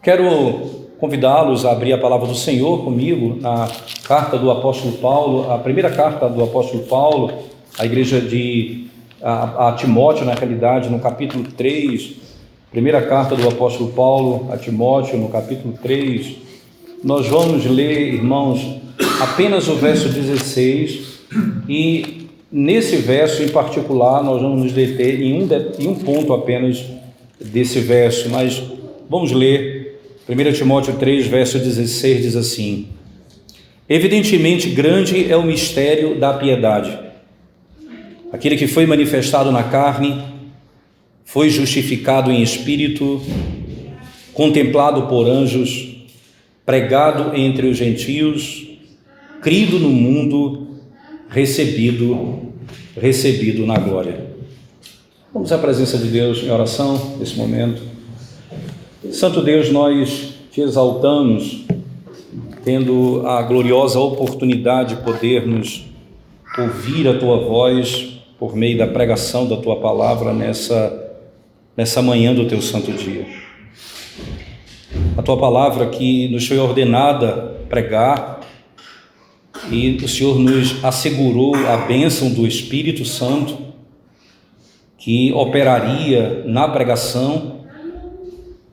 Quero convidá-los a abrir a palavra do Senhor comigo na carta do apóstolo Paulo, a primeira carta do apóstolo Paulo, à igreja a Timóteo, na realidade, no capítulo 3, primeira carta do apóstolo Paulo a Timóteo, no capítulo 3, nós vamos ler, irmãos, apenas o verso 16, e nesse verso em particular nós vamos nos deter em um ponto apenas desse verso, mas vamos ler 1 Timóteo 3, verso 16, diz assim: evidentemente grande é o mistério da piedade. Aquele que foi manifestado na carne, foi justificado em espírito, contemplado por anjos, pregado entre os gentios, crido no mundo, recebido na glória. Vamos à presença de Deus em oração nesse momento. Santo Deus, nós te exaltamos, tendo a gloriosa oportunidade de podermos ouvir a tua voz por meio da pregação da tua palavra nessa manhã do teu santo dia. A tua palavra que nos foi ordenada pregar, e o Senhor nos assegurou a bênção do Espírito Santo que operaria na pregação,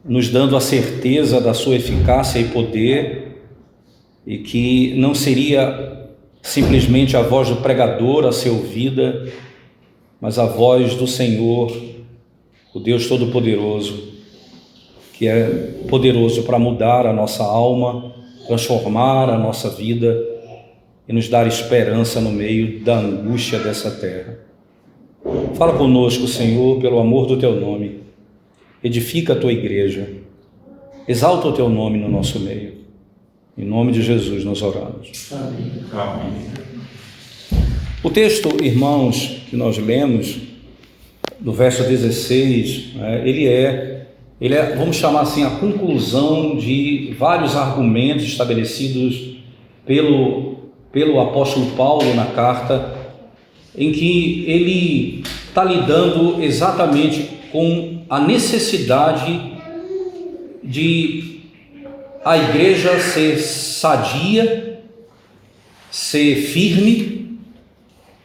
nos dando a certeza da sua eficácia e poder, e que não seria simplesmente a voz do pregador a ser ouvida, mas a voz do Senhor, o Deus Todo-Poderoso, que é poderoso para mudar a nossa alma, transformar a nossa vida e nos dar esperança no meio da angústia dessa terra. Fala conosco, Senhor, pelo amor do teu nome. Edifica a tua igreja, exalta o teu nome no nosso meio. Em nome de Jesus nós oramos. Amém. O texto, irmãos, que nós lemos, do verso 16, ele é, vamos chamar assim, a conclusão de vários argumentos estabelecidos pelo apóstolo Paulo na carta, em que ele está lidando exatamente com a necessidade de a igreja ser sadia, ser firme,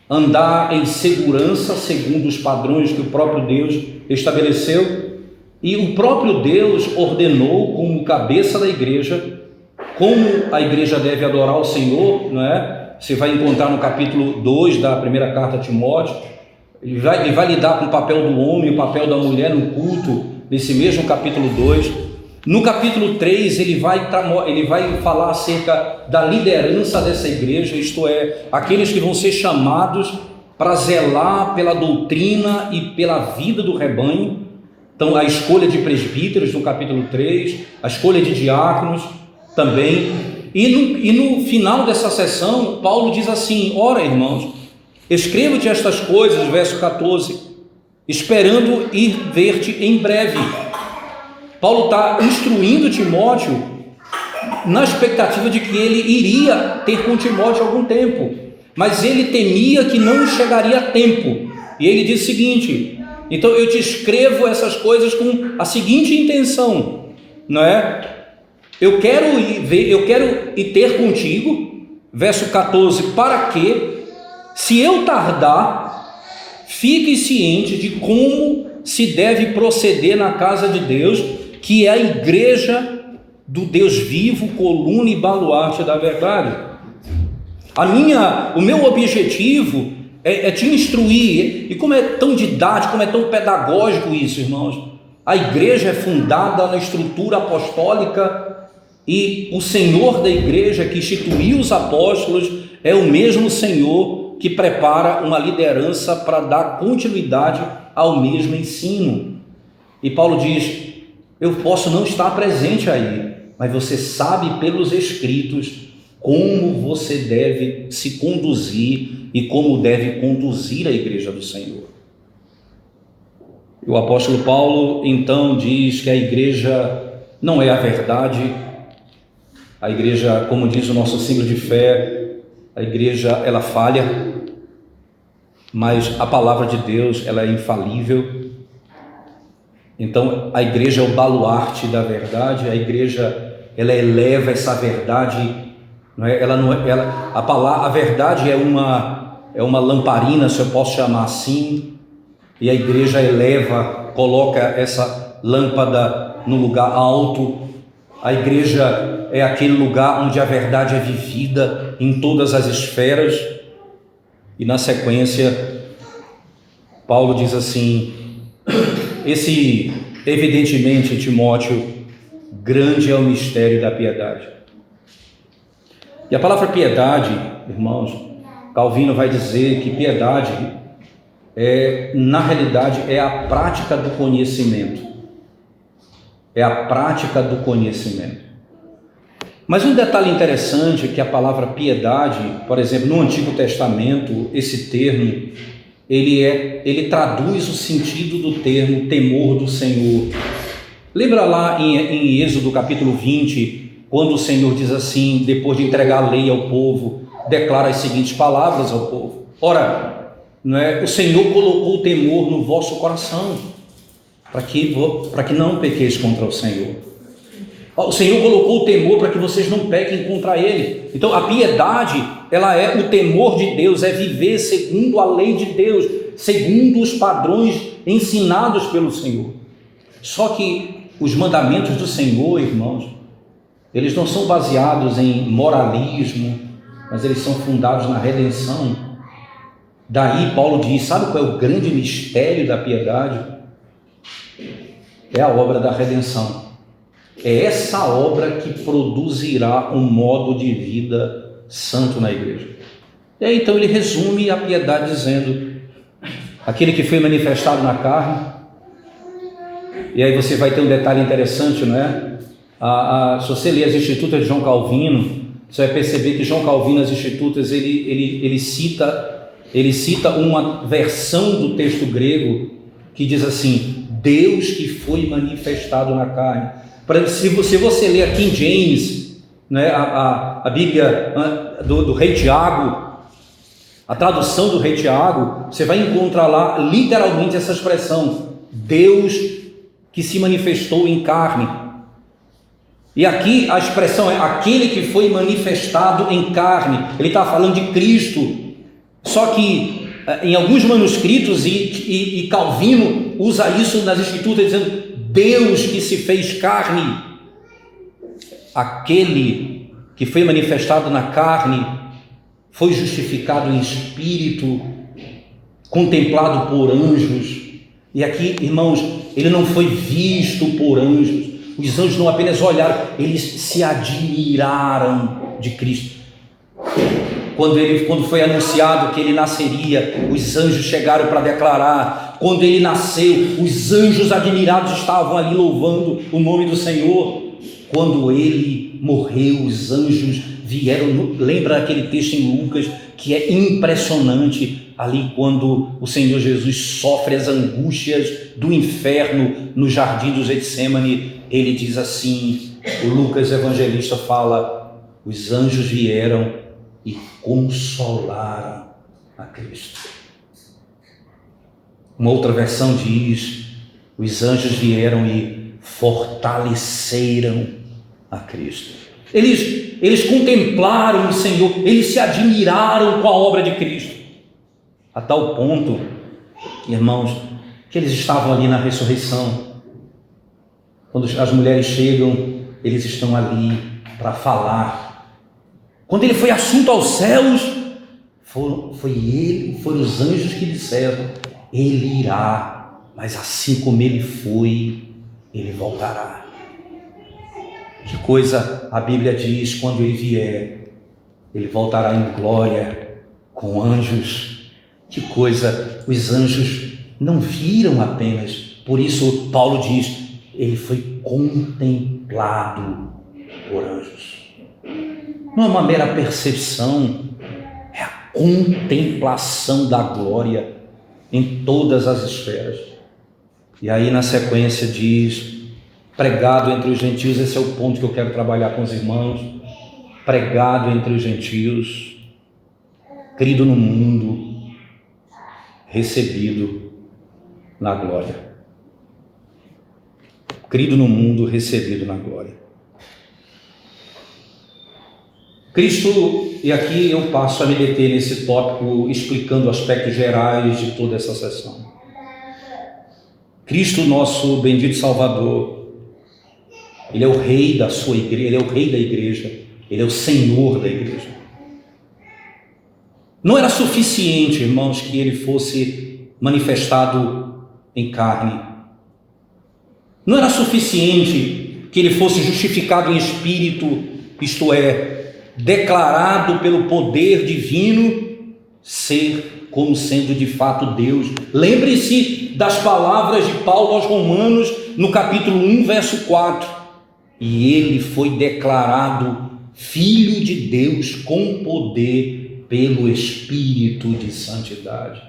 andar em segurança segundo os padrões que o próprio Deus estabeleceu, e o próprio Deus ordenou como cabeça da igreja como a igreja deve adorar o Senhor, não é? Você vai encontrar no capítulo 2 da primeira carta a Timóteo, ele vai lidar com o papel do homem, o papel da mulher no culto, nesse mesmo capítulo 2. No capítulo 3 ele vai falar acerca da liderança dessa igreja, isto é, aqueles que vão ser chamados para zelar pela doutrina e pela vida do rebanho. Então a escolha de presbíteros no capítulo 3, a escolha de diáconos também, e no final dessa sessão, Paulo diz assim: ora, irmãos, escrevo-te estas coisas, verso 14, esperando ir ver-te em breve. Paulo está instruindo Timóteo na expectativa de que ele iria ter com Timóteo algum tempo, mas ele temia que não chegaria a tempo, e ele diz o seguinte: então eu te escrevo essas coisas com a seguinte intenção, não é? Eu quero ir ter contigo, verso 14, para que, se eu tardar, fique ciente de como se deve proceder na casa de Deus, que é a igreja do Deus vivo, coluna e baluarte da verdade. O meu objetivo é te instruir, e como é tão didático, como é tão pedagógico isso, irmãos. A igreja é fundada na estrutura apostólica, e o Senhor da igreja que instituiu os apóstolos é o mesmo Senhor que prepara uma liderança para dar continuidade ao mesmo ensino. E Paulo diz: eu posso não estar presente aí, mas você sabe pelos escritos como você deve se conduzir e como deve conduzir a igreja do Senhor. E o apóstolo Paulo então diz que a igreja não é a verdade. A igreja, como diz o nosso símbolo de fé, a igreja ela falha, mas a palavra de Deus ela é infalível. Então a igreja é o baluarte da verdade, a igreja ela eleva essa verdade, não é? A verdade é uma lamparina, se eu posso chamar assim, e a igreja eleva, coloca essa lâmpada no lugar alto. A igreja é aquele lugar onde a verdade é vivida em todas as esferas. E na sequência, Paulo diz assim: evidentemente, Timóteo, grande é o mistério da piedade. E a palavra piedade, irmãos, Calvino vai dizer que piedade na realidade, é a prática do conhecimento. É a prática do conhecimento. Mas um detalhe interessante é que a palavra piedade, por exemplo, no Antigo Testamento, esse termo, ele traduz o sentido do termo temor do Senhor. Lembra lá em Êxodo capítulo 20, quando o Senhor diz assim, depois de entregar a lei ao povo, declara as seguintes palavras ao povo: ora, o Senhor colocou o temor no vosso coração, para que não pequeis contra o Senhor. O Senhor colocou o temor para que vocês não pequem contra Ele. Então a piedade, ela é o temor de Deus, é viver segundo a lei de Deus, segundo os padrões ensinados pelo Senhor. Só que os mandamentos do Senhor, irmãos, eles não são baseados em moralismo, mas eles são fundados na redenção. Daí Paulo diz, sabe qual é o grande mistério da piedade? É a obra da redenção. É essa obra que produzirá um modo de vida santo na igreja. E aí então ele resume a piedade dizendo, aquele que foi manifestado na carne. E aí você vai ter um detalhe interessante, não é? Se você ler as Institutas de João Calvino, você vai perceber que João Calvino, as Institutas, ele cita uma versão do texto grego que diz assim, Deus que foi manifestado na carne. Se você ler a King James, né, a Bíblia do rei Tiago, a tradução do rei Tiago, você vai encontrar lá literalmente essa expressão, Deus que se manifestou em carne. E aqui a expressão é aquele que foi manifestado em carne. Ele está falando de Cristo. Só que em alguns manuscritos, e Calvino usa isso nas Escrituras, dizendo Deus que se fez carne. Aquele que foi manifestado na carne foi justificado em espírito, contemplado por anjos. E aqui, irmãos, ele não foi visto por anjos. Os anjos não apenas olharam, eles se admiraram de Cristo. Quando foi anunciado que ele nasceria, os anjos chegaram para declarar. Quando ele nasceu, os anjos admirados estavam ali louvando o nome do Senhor. Quando ele morreu, os anjos vieram. Lembra aquele texto em Lucas que é impressionante, ali quando o Senhor Jesus sofre as angústias do inferno no jardim do Getsemane. Ele diz assim, o Lucas evangelista fala, os anjos vieram e consolaram a Cristo. Uma outra versão diz, os anjos vieram e fortaleceram a Cristo. Eles contemplaram o Senhor, eles se admiraram com a obra de Cristo, a tal ponto, irmãos, que eles estavam ali na ressurreição. Quando as mulheres chegam, eles estão ali para falar. Quando ele foi assunto aos céus, foram os anjos que disseram, ele irá, mas assim como ele foi, ele voltará. Que coisa a Bíblia diz, quando ele vier, ele voltará em glória com anjos. Que coisa, os anjos não viram apenas, por isso Paulo diz, ele foi contemplado por anjos. Não é uma mera percepção, é a contemplação da glória em todas as esferas. E aí na sequência diz, pregado entre os gentios, esse é o ponto que eu quero trabalhar com os irmãos, pregado entre os gentios, crido no mundo, recebido na glória. crido no mundo, recebido na glória. Cristo, e aqui eu passo a me deter nesse tópico, explicando aspectos gerais de toda essa sessão. Cristo, nosso bendito Salvador, Ele é o rei da sua igreja, Ele é o rei da igreja, Ele é o Senhor da igreja. Não era suficiente, irmãos, que Ele fosse manifestado em carne. Não era suficiente que Ele fosse justificado em espírito, isto é, declarado pelo poder divino ser como sendo de fato Deus. Lembre-se das palavras de Paulo aos Romanos no capítulo 1, verso 4. E ele foi declarado Filho de Deus com poder pelo Espírito de santidade.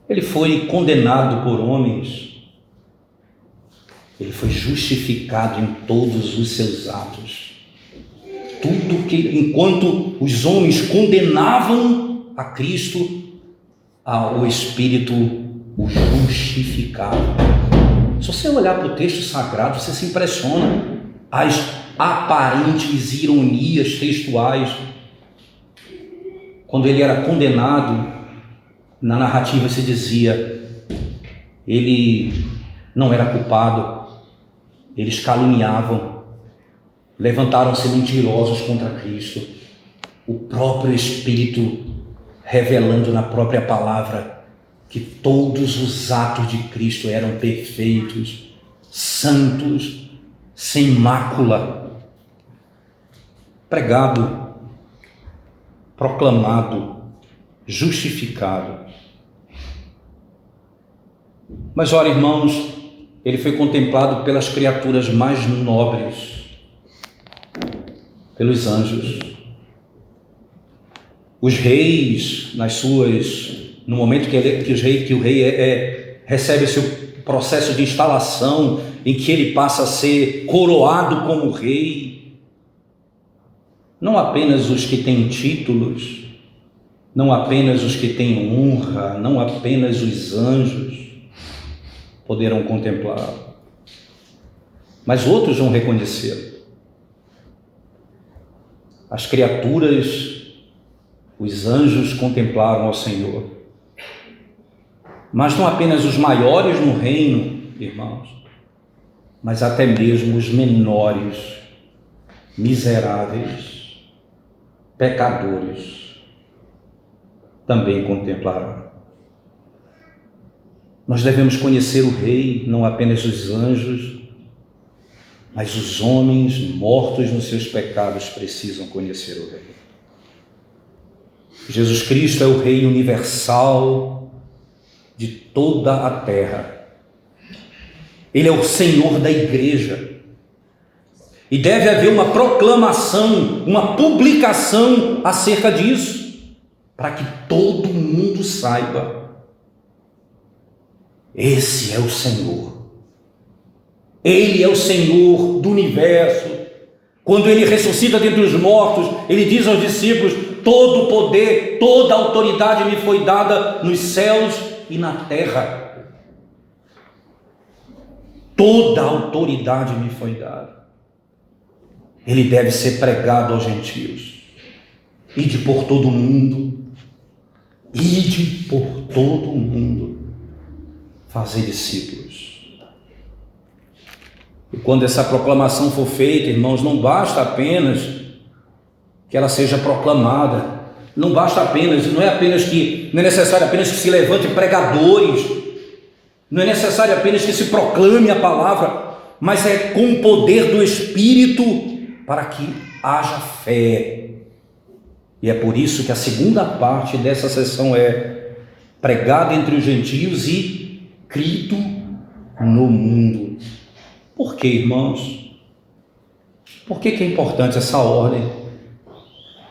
Ele foi condenado por homens, ele foi justificado em todos os seus atos. Tudo que, enquanto os homens condenavam a Cristo, o Espírito o justificava. Se você olhar para o texto sagrado, você se impressiona. As aparentes ironias textuais. Quando ele era condenado, na narrativa se dizia, ele não era culpado, eles caluniavam, levantaram-se mentirosos contra Cristo. O próprio Espírito revelando na própria palavra que todos os atos de Cristo eram perfeitos, santos, sem mácula. Pregado, proclamado, justificado. Mas olha, irmãos, ele foi contemplado pelas criaturas mais nobres, pelos anjos. Os reis, no momento que o rei recebe seu processo de instalação, em que ele passa a ser coroado como rei, não apenas os que têm títulos, não apenas os que têm honra, não apenas os anjos poderão contemplá-lo, mas outros vão reconhecê-lo. As criaturas, os anjos contemplaram ao Senhor, mas não apenas os maiores no reino, irmãos, mas até mesmo os menores, miseráveis, pecadores, também contemplaram. Nós devemos conhecer o Rei, não apenas os anjos, mas os homens mortos nos seus pecados precisam conhecer o Rei. Jesus Cristo é o Rei universal de toda a terra. Ele é o Senhor da igreja. E deve haver uma proclamação, uma publicação acerca disso, para que todo mundo saiba. Esse é o Senhor. Ele é o Senhor do universo. Quando ele ressuscita dentre os mortos, ele diz aos discípulos: todo o poder, toda a autoridade me foi dada nos céus e na terra. Toda a autoridade me foi dada. Ele deve ser pregado aos gentios. Ide por todo o mundo. Ide por todo o mundo. Fazer discípulos. E quando essa proclamação for feita, irmãos, não basta apenas que ela seja proclamada, não é necessário apenas que se levante pregadores, não é necessário apenas que se proclame a palavra, mas é com o poder do Espírito para que haja fé. E é por isso que a segunda parte dessa sessão é pregado entre os gentios e crido no mundo. Por quê, irmãos? Por que é importante essa ordem?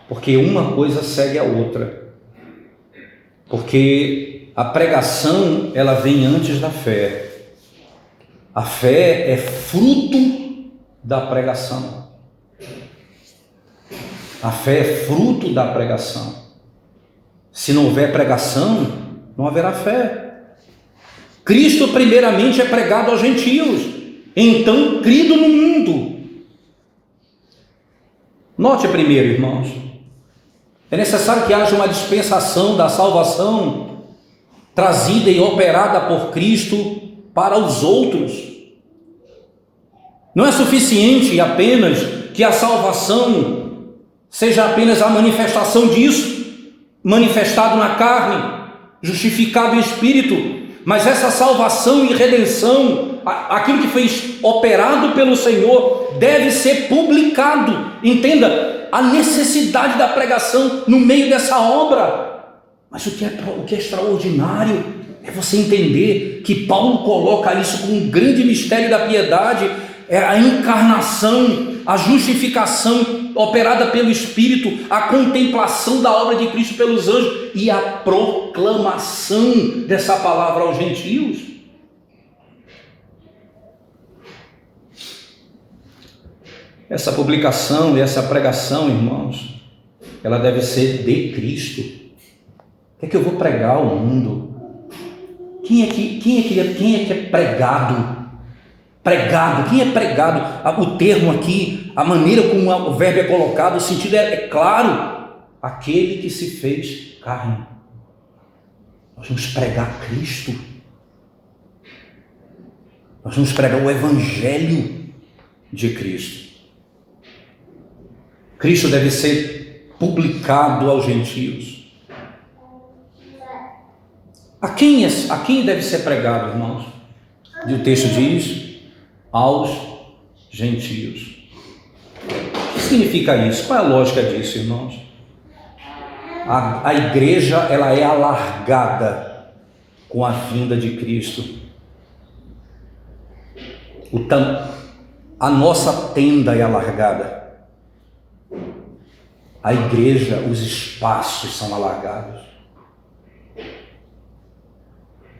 Porque uma coisa segue a outra. Porque a pregação, ela vem antes da fé. A fé é fruto da pregação. A fé é fruto da pregação. Se não houver pregação, não haverá fé. Cristo primeiramente é pregado aos gentios, então crido no mundo. Note primeiro, irmãos, é necessário que haja uma dispensação da salvação trazida e operada por Cristo para os outros. Não é suficiente apenas que a salvação seja apenas a manifestação disso, manifestado na carne, justificado em espírito, mas essa salvação e redenção, aquilo que foi operado pelo Senhor, deve ser publicado. Entenda a necessidade da pregação no meio dessa obra. Mas o que é extraordinário é você entender que Paulo coloca isso como um grande mistério da piedade, é a encarnação, a justificação operada pelo Espírito, a contemplação da obra de Cristo pelos anjos e a proclamação dessa palavra aos gentios. Essa publicação e essa pregação, irmãos, ela deve ser de Cristo. O que é que eu vou pregar ao mundo? Quem é que é pregado? Pregado, quem é pregado? O termo aqui, a maneira como o verbo é colocado, o sentido é claro: aquele que se fez carne. Nós vamos pregar Cristo, nós vamos pregar o Evangelho de Cristo. Cristo deve ser publicado aos gentios. A quem deve ser pregado, irmãos? E o texto diz: aos gentios. O que significa isso? Qual é a lógica disso, irmãos? A igreja, ela é alargada com a vinda de Cristo. A nossa tenda é alargada. A igreja, os espaços são alargados.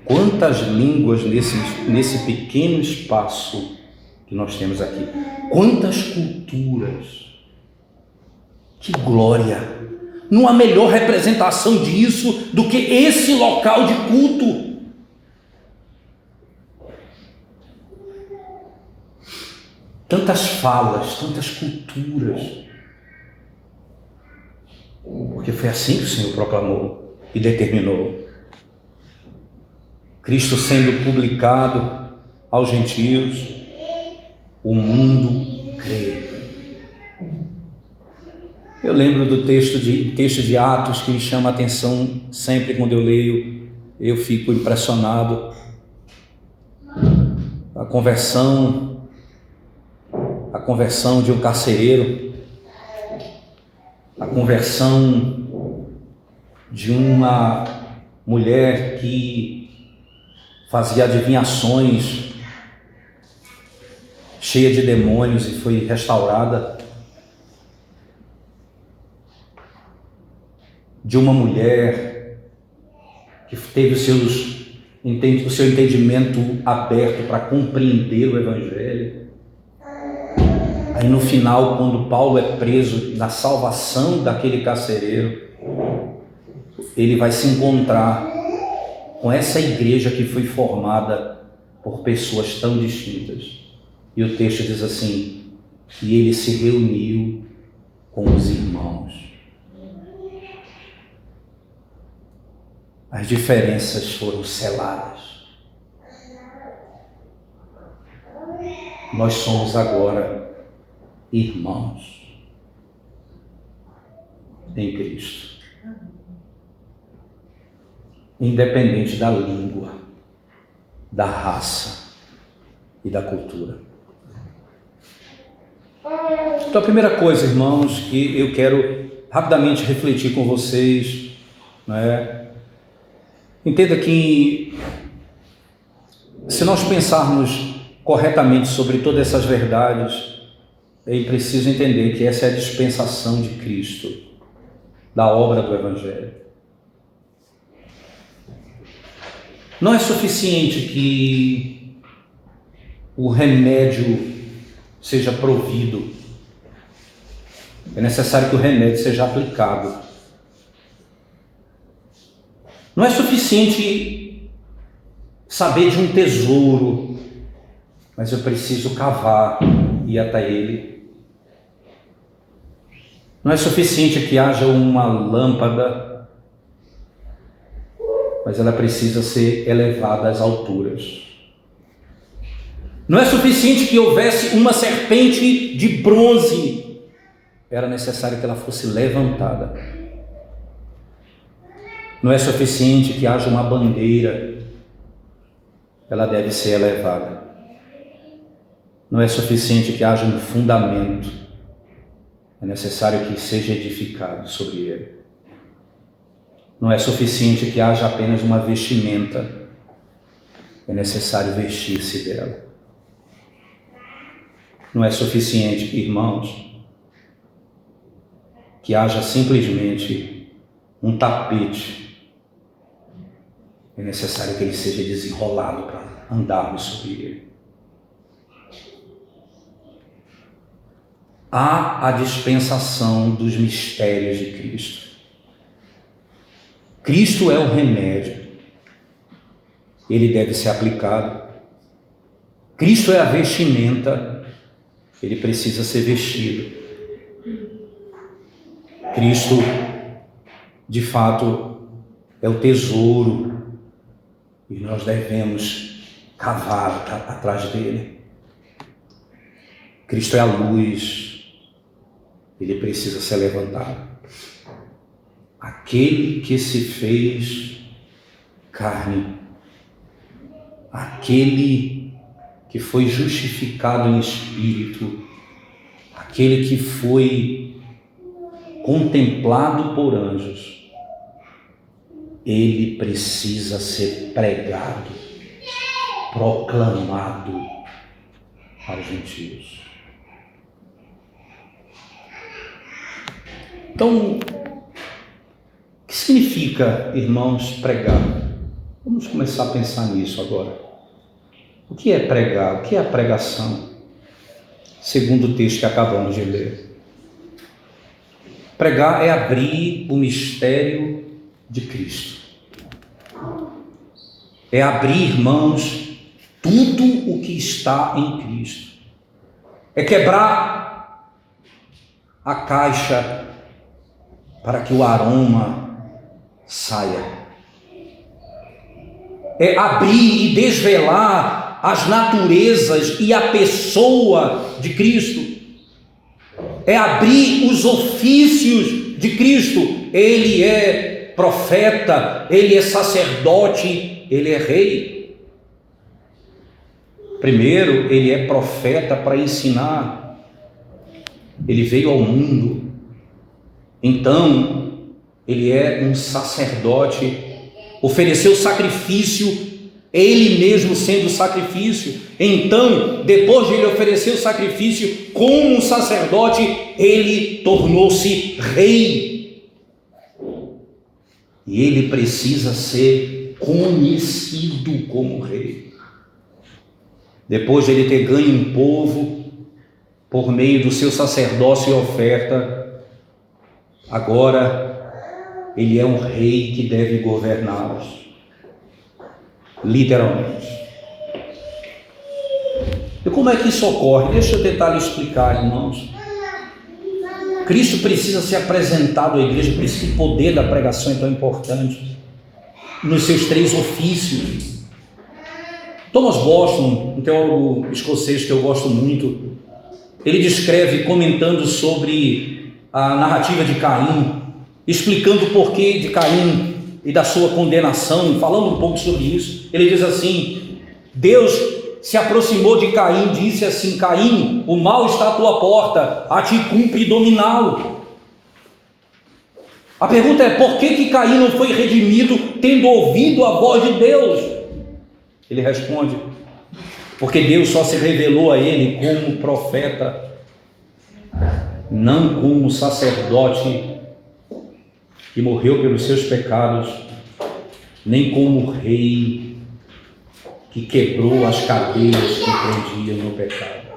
Quantas línguas nesse pequeno espaço que nós temos aqui? Quantas culturas! Que glória! Não há melhor representação disso do que esse local de culto. Tantas falas, tantas culturas. Porque foi assim que o Senhor proclamou e determinou. Cristo sendo publicado aos gentios, o mundo crê. Eu lembro do texto de Atos que me chama a atenção sempre quando eu leio, eu fico impressionado. A conversão de um carcereiro, a conversão de uma mulher que fazia adivinhações, cheia de demônios, e foi restaurada. De uma mulher que teve o seu entendimento aberto para compreender o Evangelho. Aí no final, quando Paulo é preso, na salvação daquele carcereiro, ele vai se encontrar com essa igreja que foi formada por pessoas tão distintas. E o texto diz assim: e ele se reuniu com os irmãos. As diferenças foram seladas. Nós somos agora irmãos em Cristo. Independente da língua, da raça e da cultura. Então a primeira coisa, irmãos, que eu quero rapidamente refletir com vocês, entenda que se nós pensarmos corretamente sobre todas essas verdades, é preciso entender que essa é a dispensação de Cristo, da obra do Evangelho. Não é suficiente que o remédio seja provido. É necessário que o remédio seja aplicado. Não é suficiente saber de um tesouro, mas eu preciso cavar e ir até ele. Não é suficiente que haja uma lâmpada, mas ela precisa ser elevada às alturas. Não é suficiente que houvesse uma serpente de bronze, era necessário que ela fosse levantada. Não é suficiente que haja uma bandeira, ela deve ser elevada. Não é suficiente que haja um fundamento, é necessário que seja edificado sobre ele. Não é suficiente que haja apenas uma vestimenta, é necessário vestir-se dela. Não é suficiente, irmãos, que haja simplesmente um tapete, é necessário que ele seja desenrolado para andarmos sobre ele. Há a dispensação dos mistérios de Cristo. Cristo é o remédio, ele deve ser aplicado. Cristo é a vestimenta, ele precisa ser vestido. Cristo, de fato, é o tesouro e nós devemos cavar atrás dele. Cristo é a luz, ele precisa ser levantado. Aquele que se fez carne, aquele que foi justificado em espírito, aquele que foi contemplado por anjos, ele precisa ser pregado, proclamado aos gentios. Então, o que significa, irmãos, pregar? Vamos começar a pensar nisso agora. O que é pregar? O que é a pregação? Segundo o texto que acabamos de ler. Pregar é abrir o mistério de Cristo. É abrir, irmãos, tudo o que está em Cristo. É quebrar a caixa para que o aroma saia. É abrir e desvelar as naturezas e a pessoa de Cristo. É abrir os ofícios de Cristo. Ele é profeta, ele é sacerdote, ele é rei. Primeiro, ele é profeta para ensinar. Ele veio ao mundo. Então, ele é um sacerdote, ofereceu sacrifício, ele mesmo sendo sacrifício. Então, depois de ele oferecer o sacrifício como um sacerdote, ele tornou-se rei. E ele precisa ser conhecido como rei. Depois de ele ter ganho um povo por meio do seu sacerdócio e oferta, agora ele é um rei que deve governá-los. Literalmente. E como é que isso ocorre? Deixa eu tentar lhe explicar, irmãos. Cristo precisa ser apresentado à igreja, por isso que o poder da pregação é tão importante, nos seus três ofícios. Thomas Boston, um teólogo escocês que eu gosto muito, ele descreve, comentando sobre a narrativa de Caim, explicando o porquê de Caim e da sua condenação, falando um pouco sobre isso. Ele diz assim: Deus se aproximou de Caim e disse assim: Caim, o mal está à tua porta, a ti cumpre dominá-lo. A pergunta é: por que Caim não foi redimido tendo ouvido a voz de Deus? Ele responde: porque Deus só se revelou a ele como profeta, não como sacerdote que morreu pelos seus pecados, nem como rei que quebrou as cadeias que prendiam no pecado.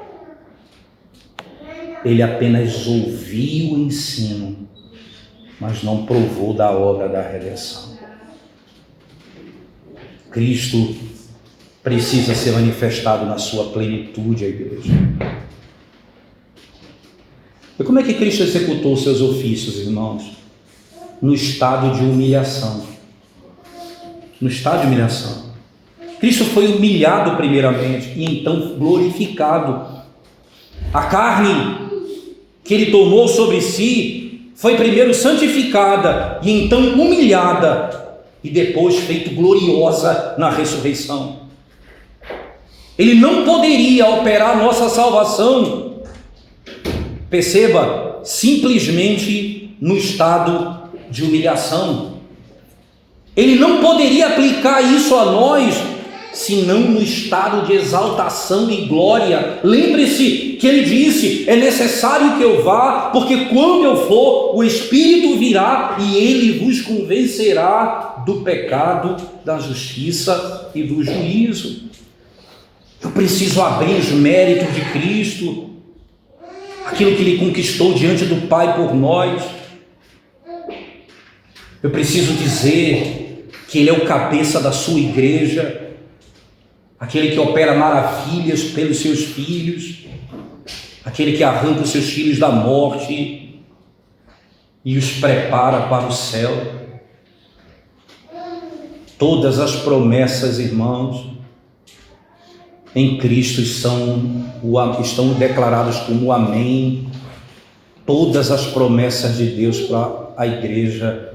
Ele apenas ouviu o ensino, mas não provou da obra da redenção. Cristo precisa ser manifestado na sua plenitude, a igreja. E como é que Cristo executou os seus ofícios, irmãos? No estado de humilhação. No estado de humilhação. Cristo foi humilhado primeiramente e então glorificado. A carne que ele tomou sobre si foi primeiro santificada e então humilhada e depois feito gloriosa na ressurreição. Ele não poderia operar nossa salvação, perceba, simplesmente no estado de humilhação. Ele não poderia aplicar isso a nós, senão no estado de exaltação e glória. Lembre-se que ele disse: é necessário que eu vá, porque quando eu for, o Espírito virá e ele vos convencerá do pecado, da justiça e do juízo. Eu preciso abrir os méritos de Cristo, aquilo que ele conquistou diante do Pai por nós. Eu preciso dizer que ele é o cabeça da sua igreja, aquele que opera maravilhas pelos seus filhos, aquele que arranca os seus filhos da morte e os prepara para o céu. Todas as promessas, irmãos, em Cristo estão declaradas como amém. Todas as promessas de Deus para a igreja,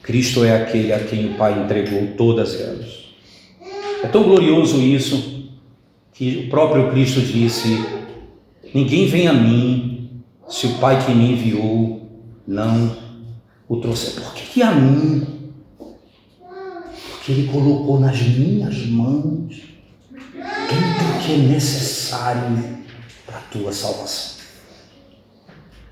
Cristo é aquele a quem o Pai entregou todas elas. É tão glorioso isso, que o próprio Cristo disse: ninguém vem a mim, se o Pai que me enviou não o trouxer. Por que a mim? Porque ele colocou nas minhas mãos tudo que é necessário para a tua salvação.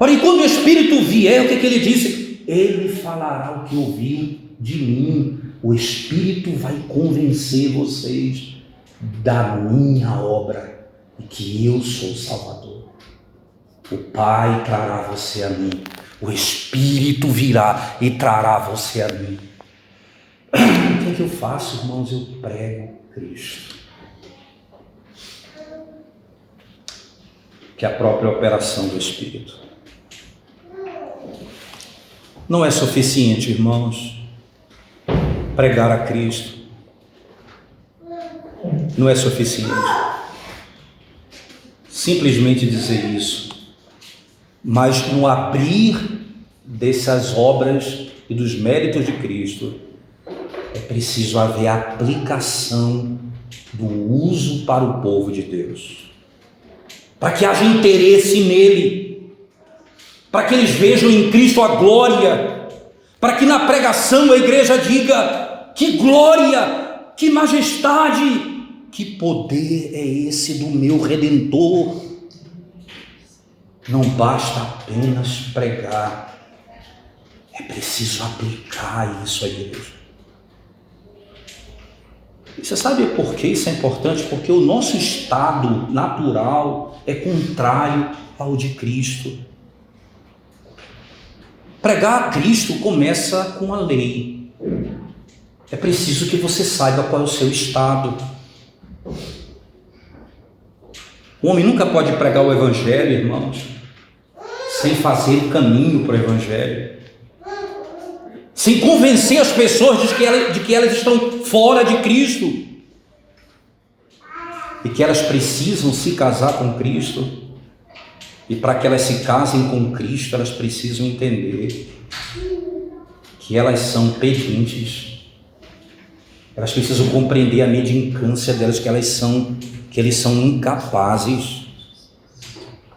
Ora, e quando o Espírito vier, o que ele disse? Ele falará o que ouviu de mim. O Espírito vai convencer vocês da minha obra e que eu sou o Salvador. O Pai trará você a mim. O Espírito virá e trará você a mim. O que eu faço, irmãos? Eu prego Cristo. Que é a própria operação do Espírito. Não é suficiente, irmãos, pregar a Cristo. Não é suficiente simplesmente dizer isso. Mas no abrir dessas obras e dos méritos de Cristo, é preciso haver aplicação do uso para o povo de Deus. Para que haja interesse nele, para que eles vejam em Cristo a glória, para que na pregação a igreja diga: que glória, que majestade, que poder é esse do meu Redentor. Não basta apenas pregar, é preciso aplicar isso à igreja. E você sabe por que isso é importante? Porque o nosso estado natural é contrário ao de Cristo. Pregar a Cristo começa com a lei. É preciso que você saiba qual é o seu estado. O homem nunca pode pregar o Evangelho, irmãos, sem fazer o caminho para o Evangelho, sem convencer as pessoas de que elas estão fora de Cristo e que elas precisam se casar com Cristo. E para que elas se casem com Cristo, elas precisam entender que elas são pedintes. Elas precisam compreender a mendicância delas, que eles são incapazes,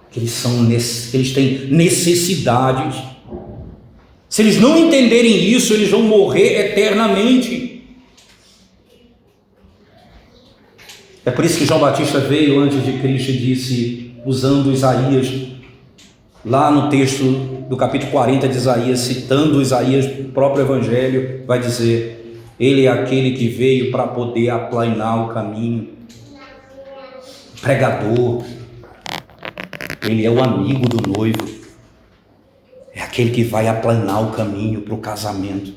que eles têm necessidades. Se eles não entenderem isso, eles vão morrer eternamente. É por isso que João Batista veio antes de Cristo e disse, usando Isaías, lá no texto do capítulo 40 de Isaías, citando Isaías, o próprio Evangelho, vai dizer: ele é aquele que veio para poder aplanar o caminho. O pregador, ele é o amigo do noivo, é aquele que vai aplanar o caminho para o casamento.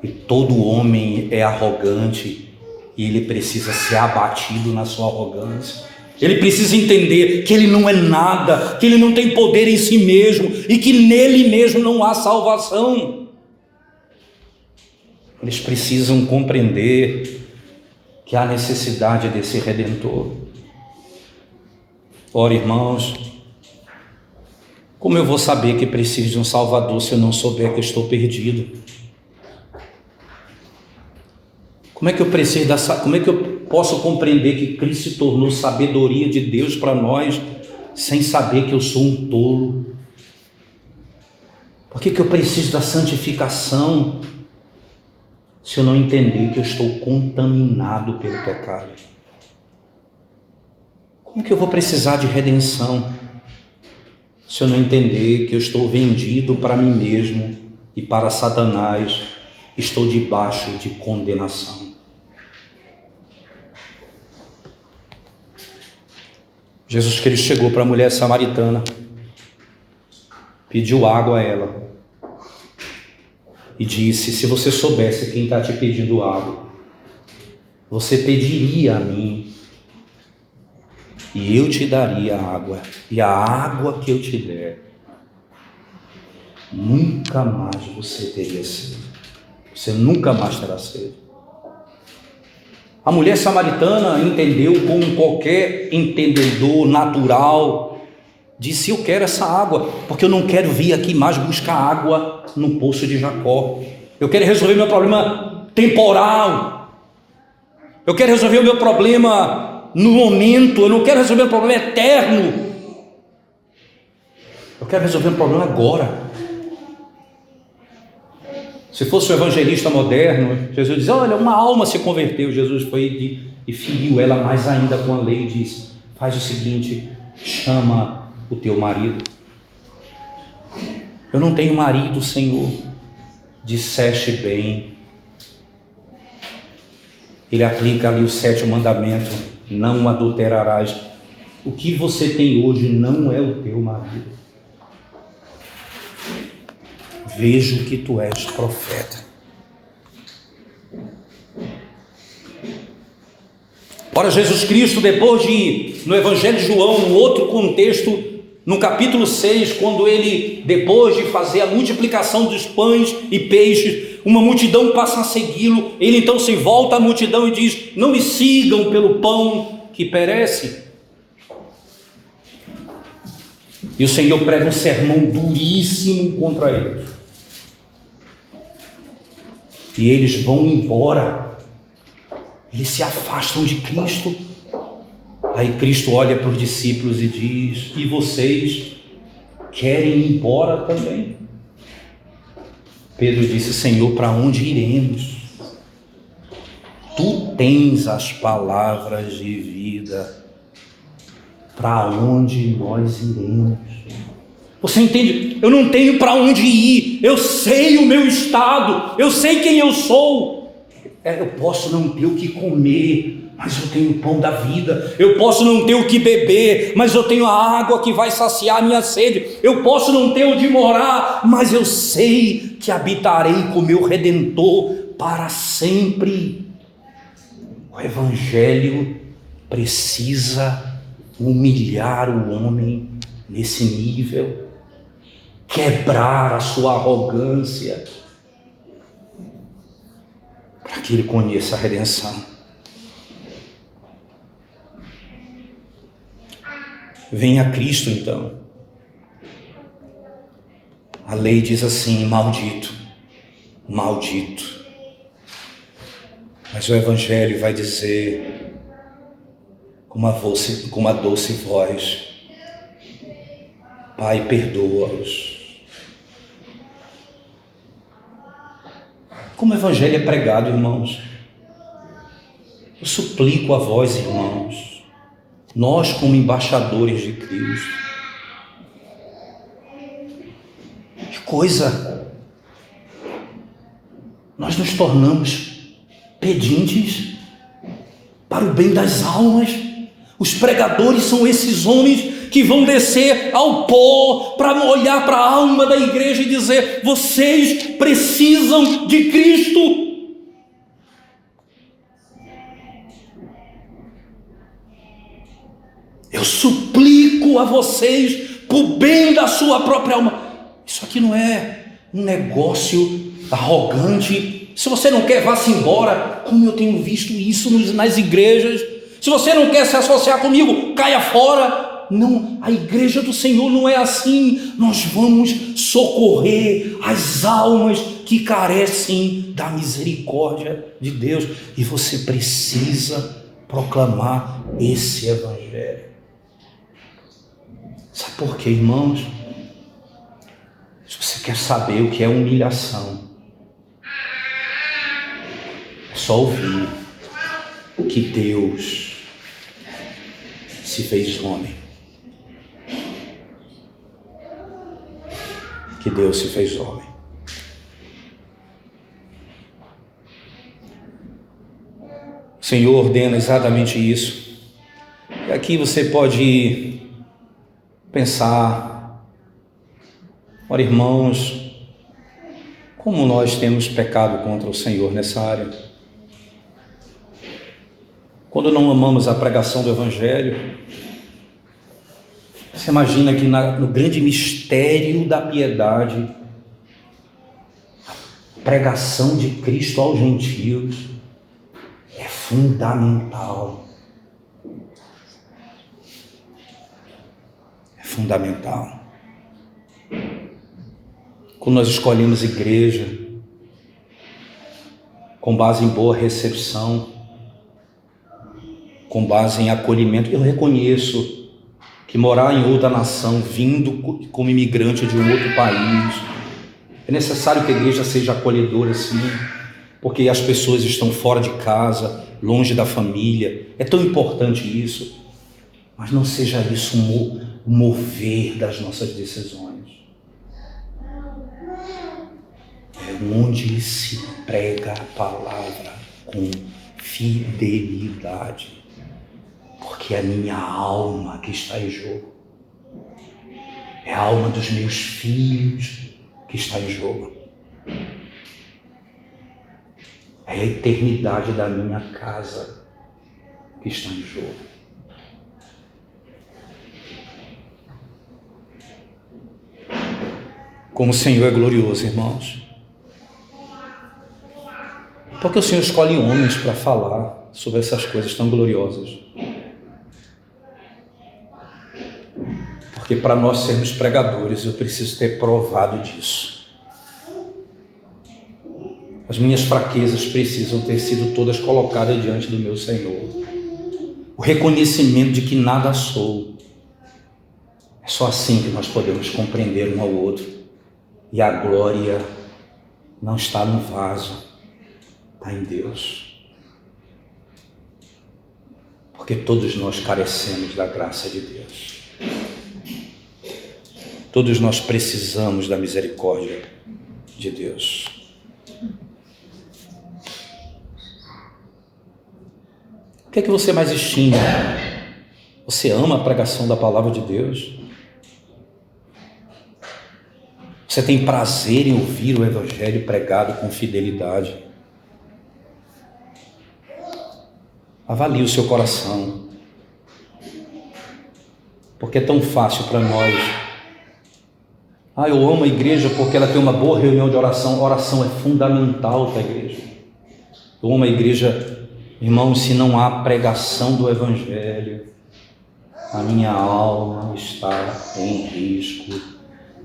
E todo homem é arrogante E ele precisa ser abatido na sua arrogância. Ele precisa entender que ele não é nada, que ele não tem poder em si mesmo e que nele mesmo não há salvação. Eles precisam compreender que há necessidade desse Redentor. Ora, irmãos, como eu vou saber que preciso de um Salvador se eu não souber que eu estou perdido? Como é que eu posso compreender que Cristo se tornou sabedoria de Deus para nós, sem saber que eu sou um tolo? Por que eu preciso da santificação, se eu não entender que eu estou contaminado pelo pecado? Como que eu vou precisar de redenção, se eu não entender que eu estou vendido para mim mesmo e para Satanás, estou debaixo de condenação? Jesus Cristo chegou para a mulher samaritana, pediu água a ela e disse: se você soubesse quem está te pedindo água, você pediria a mim e eu te daria água, e a água que eu te der, nunca mais você teria sede. Você nunca mais terá sede. A mulher samaritana entendeu como qualquer entendedor natural, disse: eu quero essa água, porque eu não quero vir aqui mais buscar água no poço de Jacó. Eu quero resolver meu problema temporal. Eu quero resolver o meu problema no momento. Eu não quero resolver o problema eterno. Eu quero resolver o problema agora. Se fosse um evangelista moderno, Jesus diz: olha, uma alma se converteu. Jesus foi e feriu ela mais ainda com a lei e disse: faz o seguinte, chama o teu marido. Eu não tenho marido, Senhor. Disseste bem. Ele aplica ali o 7º mandamento: não adulterarás. O que você tem hoje não é o teu marido. Vejo que tu és profeta. Ora, Jesus Cristo, depois de, no Evangelho de João, no outro contexto, no capítulo 6, quando ele, depois de fazer a multiplicação dos pães e peixes, uma multidão passa a segui-lo, ele então se volta à multidão e diz: não me sigam pelo pão que perece. E o Senhor prega um sermão duríssimo contra eles. E eles vão embora, eles se afastam de Cristo. Aí Cristo olha para os discípulos e diz: e vocês querem ir embora também? Pedro disse: Senhor, para onde iremos? Tu tens as palavras de vida, para onde nós iremos? Você entende? Eu não tenho para onde ir, eu sei o meu estado, eu sei quem eu sou. Eu posso não ter o que comer, mas eu tenho o pão da vida. Eu posso não ter o que beber, mas eu tenho a água que vai saciar a minha sede. Eu posso não ter onde morar, mas eu sei que habitarei com meu Redentor para sempre. O Evangelho precisa humilhar o homem nesse nível, quebrar a sua arrogância, para que ele conheça a redenção. Venha a Cristo então. A lei diz assim: maldito, maldito. Mas o Evangelho vai dizer, com uma doce voz: Pai, perdoa-os. Como o Evangelho é pregado, irmãos, eu suplico a vós, irmãos, nós como embaixadores de Cristo, que coisa, nós nos tornamos pedintes para o bem das almas. Os pregadores são esses homens que vão descer ao pó para olhar para a alma da igreja e dizer: vocês precisam de Cristo. eu suplico a vocês, por bem da sua própria alma. Isso aqui não é um negócio arrogante. Se você não quer, vá-se embora. Como eu tenho visto isso nas igrejas. Se você não quer se associar comigo, caia fora. Não, a igreja do Senhor não é assim. Nós vamos socorrer as almas que carecem da misericórdia de Deus. E você precisa proclamar esse evangelho. Sabe por quê, irmãos? Se você quer saber o que é humilhação, é só ouvir que Deus se fez homem. Que Deus se fez homem. O Senhor ordena exatamente isso. E aqui você pode pensar, ora irmãos, como nós temos pecado contra o Senhor nessa área. Quando não amamos a pregação do Evangelho, você imagina que no grande mistério da piedade, a pregação de Cristo aos gentios é fundamental. Fundamental. Quando nós escolhemos igreja com base em boa recepção, com base em acolhimento, eu reconheço que morar em outra nação, vindo como imigrante de um outro país, é necessário que a igreja seja acolhedora, sim, porque as pessoas estão fora de casa, longe da família, é tão importante isso, mas não seja isso o mover das nossas decisões. É onde se prega a palavra com fidelidade, porque é a minha alma que está em jogo, é a alma dos meus filhos que está em jogo, é a eternidade da minha casa que está em jogo. Como o Senhor é glorioso, irmãos. Porque o Senhor escolhe homens para falar sobre essas coisas tão gloriosas. Porque para nós sermos pregadores, eu preciso ter provado disso. As minhas fraquezas precisam ter sido todas colocadas diante do meu Senhor. O reconhecimento de que nada sou. É só assim que nós podemos compreender um ao outro. E a glória não está no vaso, está em Deus. Porque todos nós carecemos da graça de Deus. Todos nós precisamos da misericórdia de Deus. O que é que você mais estima? Você ama a pregação da palavra de Deus? Você tem prazer em ouvir o Evangelho pregado com fidelidade? Avalie o seu coração. Porque é tão fácil para nós. Eu amo a igreja porque ela tem uma boa reunião de oração. A oração é fundamental para a igreja. Eu amo a igreja, irmãos, se não há pregação do Evangelho, a minha alma está em risco.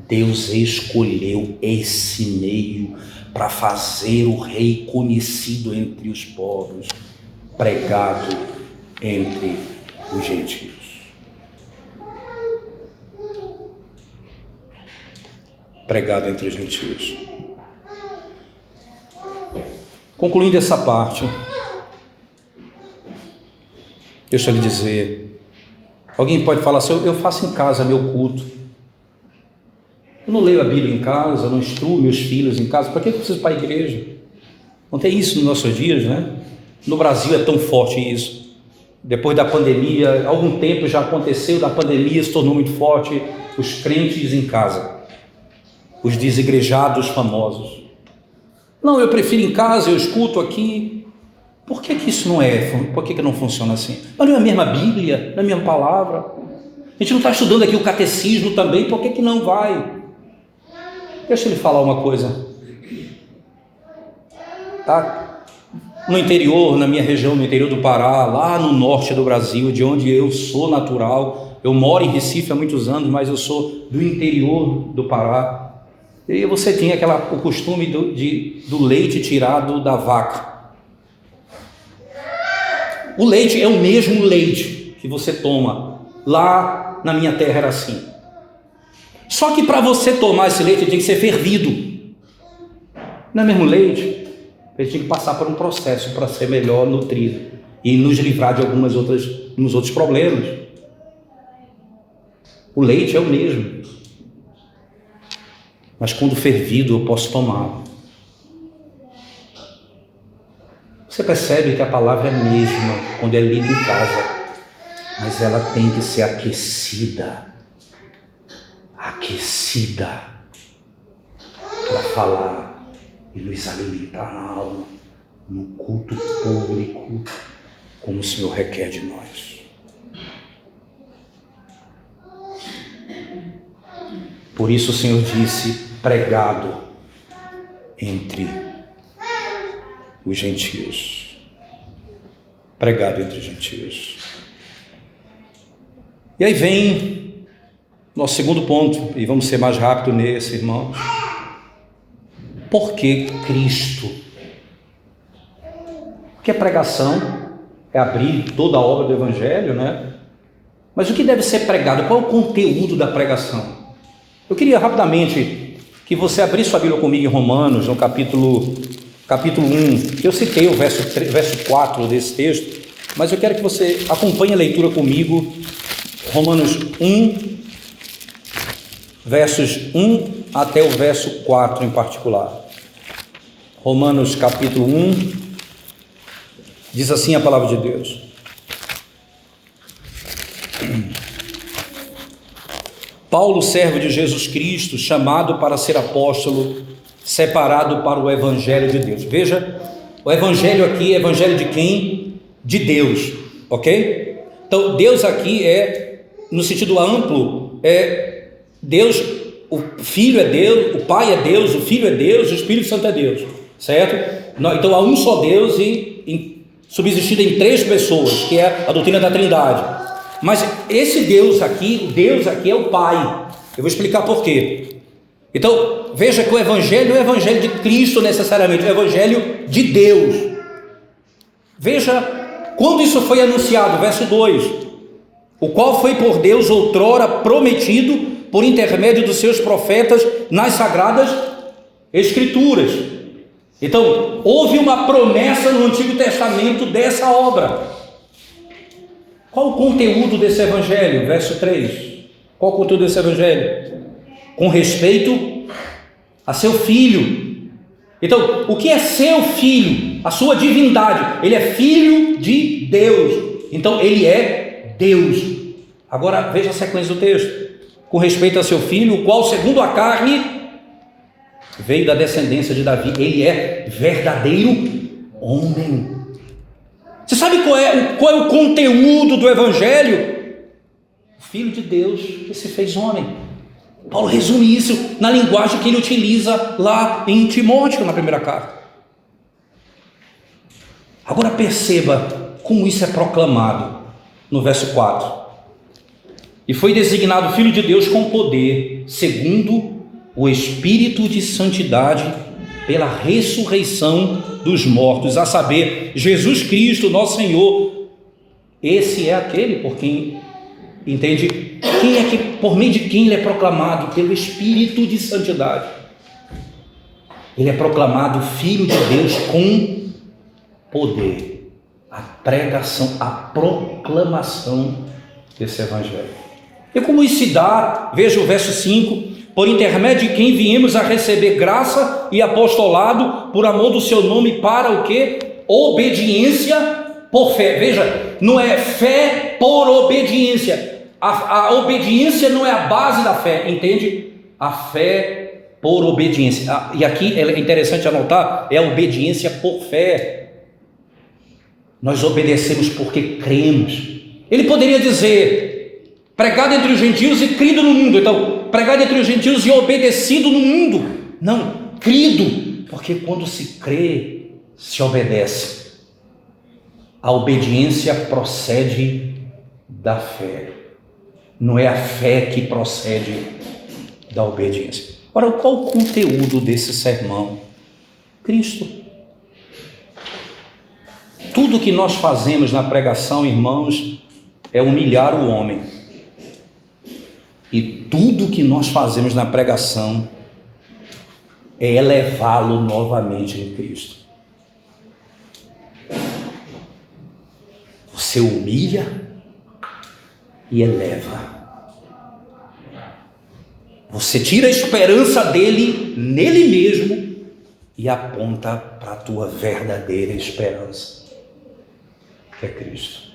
Deus escolheu esse meio para fazer o Rei conhecido entre os povos, pregado entre os gentios. Pregado entre os gentios. Concluindo essa parte, deixa eu lhe dizer, alguém pode falar assim, eu faço em casa meu culto. Eu não leio a Bíblia em casa, não instruo meus filhos em casa, para que eu preciso ir para a igreja? Não tem isso nos nossos dias, né? No Brasil é tão forte isso. Depois da pandemia, algum tempo já aconteceu, da pandemia se tornou muito forte os crentes em casa, os desigrejados famosos. Não, eu prefiro em casa, eu escuto aqui. Por que isso não é? Por que não funciona assim? Mas não é a mesma Bíblia, não é a mesma palavra. A gente não está estudando aqui o catecismo também, por que não vai? Deixa ele falar uma coisa. Tá? No interior, na minha região, no interior do Pará, lá no norte do Brasil, de onde eu sou natural, eu moro em Recife há muitos anos, mas eu sou do interior do Pará. E você tinha o costume do leite tirado da vaca. O leite é o mesmo leite que você toma. Lá na minha terra era assim. Só que para você tomar esse leite, ele tem que ser fervido. Não é mesmo leite? Ele tem que passar por um processo para ser melhor nutrido e nos livrar de uns outros problemas. O leite é o mesmo. Mas quando fervido eu posso tomá-lo. Você percebe que a palavra é a mesma quando é lida em casa, mas ela tem que ser aquecida para falar e nos alimentar na alma, no culto público, como o Senhor requer de nós. Por isso o Senhor disse, pregado entre os gentios. Pregado entre os gentios. E aí vem nosso segundo ponto, e vamos ser mais rápido nesse, irmãos. Por que Cristo? Porque a pregação é abrir toda a obra do Evangelho, né? Mas o que deve ser pregado? Qual é o conteúdo da pregação? Eu queria rapidamente que você abrisse sua Bíblia comigo em Romanos, no capítulo 1. Eu citei o verso 4 desse texto, mas eu quero que você acompanhe a leitura comigo. Romanos 1, versos 1 até o verso 4 em particular. Romanos capítulo 1, diz assim a palavra de Deus. Paulo, servo de Jesus Cristo, chamado para ser apóstolo, separado para o Evangelho de Deus. Veja, o Evangelho aqui é Evangelho de quem? De Deus, ok? Então, Deus aqui é, no sentido amplo, é Deus, o Filho é Deus, o Pai é Deus, o Filho é Deus, o Espírito Santo é Deus, certo? Então, há um só Deus subsistido em três pessoas, que é a doutrina da Trindade. Mas esse Deus aqui é o Pai. Eu vou explicar por quê. Então, veja que o Evangelho não é o Evangelho de Cristo necessariamente, é o Evangelho de Deus. Veja quando isso foi anunciado, verso 2: o qual foi por Deus outrora prometido por intermédio dos seus profetas nas sagradas Escrituras. Então, houve uma promessa no Antigo Testamento dessa obra. Qual o conteúdo desse Evangelho? Verso 3. Qual o conteúdo desse Evangelho? Com respeito a seu Filho. Então, o que é seu Filho? A sua divindade. Ele é Filho de Deus. Então, ele é Deus. Agora, veja a sequência do texto. Com respeito a seu Filho, o qual, segundo a carne, veio da descendência de Davi. Ele é verdadeiro homem. Você sabe qual é o conteúdo do Evangelho? O Filho de Deus que se fez homem. Paulo resume isso na linguagem que ele utiliza lá em Timóteo, na primeira carta. Agora perceba como isso é proclamado no verso 4. E foi designado Filho de Deus com poder, segundo o Espírito de santidade, pela ressurreição dos mortos, a saber, Jesus Cristo, nosso Senhor. Esse é aquele por quem, entende? Quem é que, por meio de quem ele é proclamado? Pelo Espírito de santidade. Ele é proclamado Filho de Deus com poder. A pregação, a proclamação desse Evangelho. E como isso se dá? Veja o verso 5. Por intermédio de quem viemos a receber graça e apostolado por amor do seu nome para o quê? Obediência por fé. Veja, não é fé por obediência. A obediência não é a base da fé, entende? A fé por obediência. E aqui é interessante anotar, é a obediência por fé. Nós obedecemos porque cremos. Ele poderia dizer, pregado entre os gentios e crido no mundo. Então, pregado entre os gentios e obedecido no mundo. Não, crido, porque quando se crê, se obedece. A obediência procede da fé. Não é a fé que procede da obediência. Ora, qual o conteúdo desse sermão? Cristo. Tudo que nós fazemos na pregação, irmãos, é humilhar o homem. E tudo que nós fazemos na pregação é elevá-lo novamente em Cristo. Você humilha e eleva. Você tira a esperança dele, nele mesmo, e aponta para a tua verdadeira esperança, que é Cristo.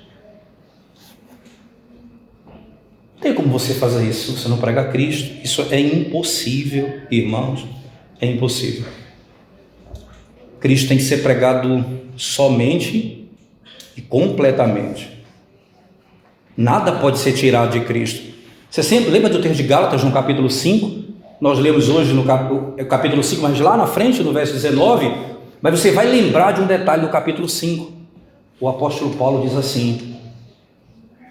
Não tem como você fazer isso se você não pregar Cristo. Isso é impossível, irmãos, é impossível. Cristo tem que ser pregado somente e completamente. Nada pode ser tirado de Cristo. Você sempre lembra do texto de Gálatas no capítulo 5? Nós lemos hoje no capítulo 5, mas lá na frente, no verso 19, mas você vai lembrar de um detalhe do capítulo 5. O apóstolo Paulo diz assim: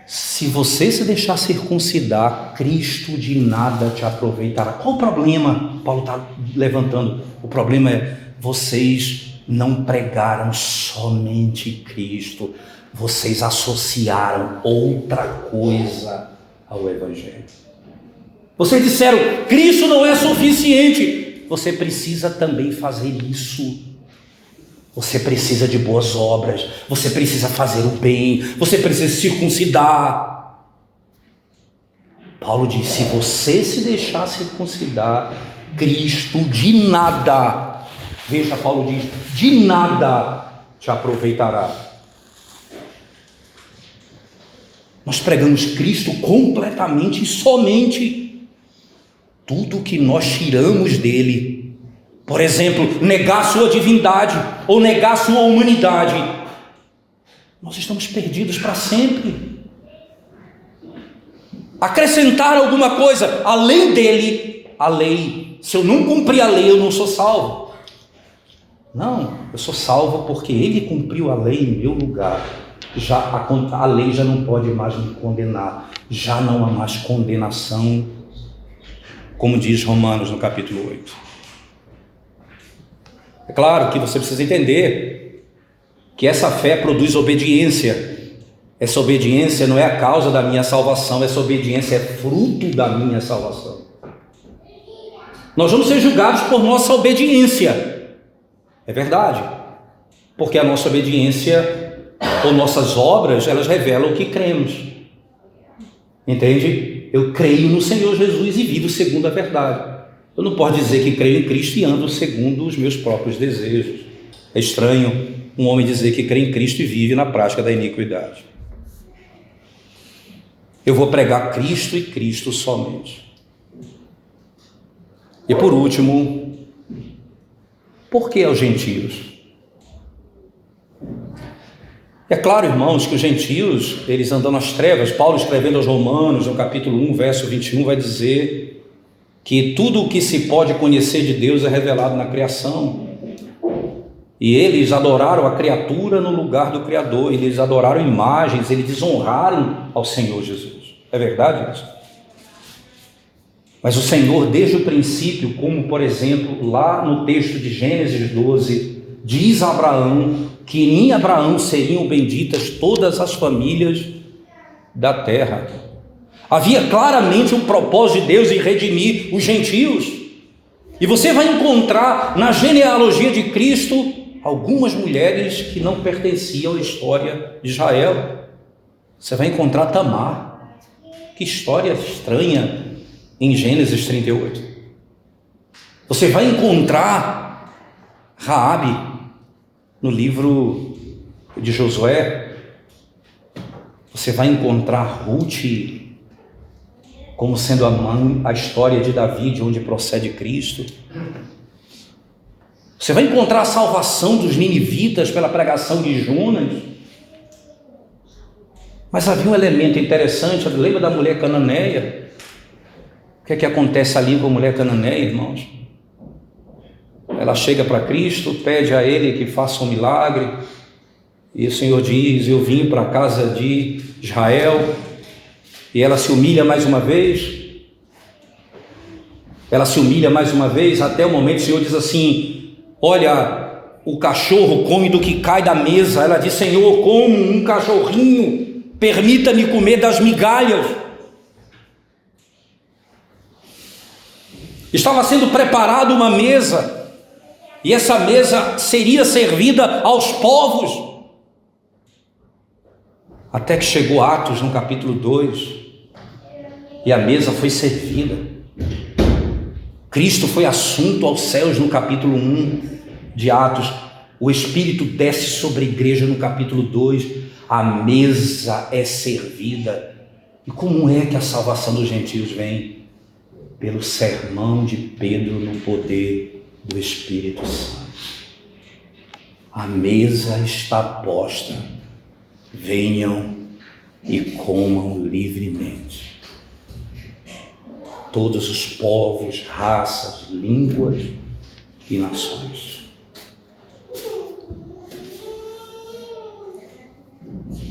se você se deixar circuncidar, Cristo de nada te aproveitará. Qual o problema? Paulo está levantando. O problema é: vocês não pregaram somente Cristo, vocês associaram outra coisa ao Evangelho. Vocês disseram: Cristo não é suficiente. Você precisa também fazer isso. Você precisa de boas obras, você precisa fazer o bem, você precisa circuncidar. Paulo diz: se você se deixar circuncidar, Cristo de nada, veja, Paulo diz, de nada te aproveitará. Nós pregamos Cristo completamente e somente. Tudo que nós tiramos dele, por exemplo, negar sua divindade ou negar sua humanidade, nós estamos perdidos para sempre. Acrescentar alguma coisa além dele, a lei. Se eu não cumprir a lei, eu não sou salvo. Não, eu sou salvo porque ele cumpriu a lei em meu lugar. Já a lei já não pode mais me condenar. Já não há mais condenação, como diz Romanos no capítulo 8. É claro que você precisa entender que essa fé produz obediência. Essa obediência não é a causa da minha salvação, essa obediência é fruto da minha salvação. Nós vamos ser julgados por nossa obediência. É verdade. Porque a nossa obediência ou nossas obras, elas revelam o que cremos. Entende? Eu creio no Senhor Jesus e vivo segundo a verdade. Eu não posso dizer que creio em Cristo e ando segundo os meus próprios desejos. É estranho um homem dizer que crê em Cristo e vive na prática da iniquidade. Eu vou pregar Cristo e Cristo somente. E por último, por que aos gentios? É claro, irmãos, que os gentios, eles andam nas trevas. Paulo, escrevendo aos Romanos, no capítulo 1, verso 21, vai dizer que tudo o que se pode conhecer de Deus é revelado na criação. E eles adoraram a criatura no lugar do Criador, eles adoraram imagens, eles desonraram ao Senhor Jesus. É verdade isso? Mas o Senhor, desde o princípio, como por exemplo, lá no texto de Gênesis 12, diz a Abraão que em Abraão seriam benditas todas as famílias da terra. Havia claramente um propósito de Deus em redimir os gentios. E você vai encontrar na genealogia de Cristo algumas mulheres que não pertenciam à história de Israel. Você vai encontrar Tamar. Que história estranha em Gênesis 38. Você vai encontrar Raabe no livro de Josué. Você vai encontrar Ruth como sendo a mãe, a história de Davi, de onde procede Cristo. Você vai encontrar a salvação dos ninivitas pela pregação de Jonas. Mas havia um elemento interessante, lembra da mulher cananeia? O que é que acontece ali com a mulher cananeia, irmãos? Ela chega para Cristo, pede a Ele que faça um milagre, e o Senhor diz: eu vim para a casa de Israel. E ela se humilha mais uma vez. Ela se humilha mais uma vez, até o momento o Senhor diz assim: olha, o cachorro come do que cai da mesa. Ela diz: Senhor, como um cachorrinho, permita-me comer das migalhas. Estava sendo preparada uma mesa, e essa mesa seria servida aos povos. Até que chegou Atos no capítulo 2, e a mesa foi servida. Cristo foi assunto aos céus no capítulo 1 de Atos. O Espírito desce sobre a igreja no capítulo 2. A mesa é servida. E como é que a salvação dos gentios vem? Pelo sermão de Pedro no poder do Espírito Santo. A mesa está posta. Venham e comam livremente. Todos os povos, raças, línguas e nações.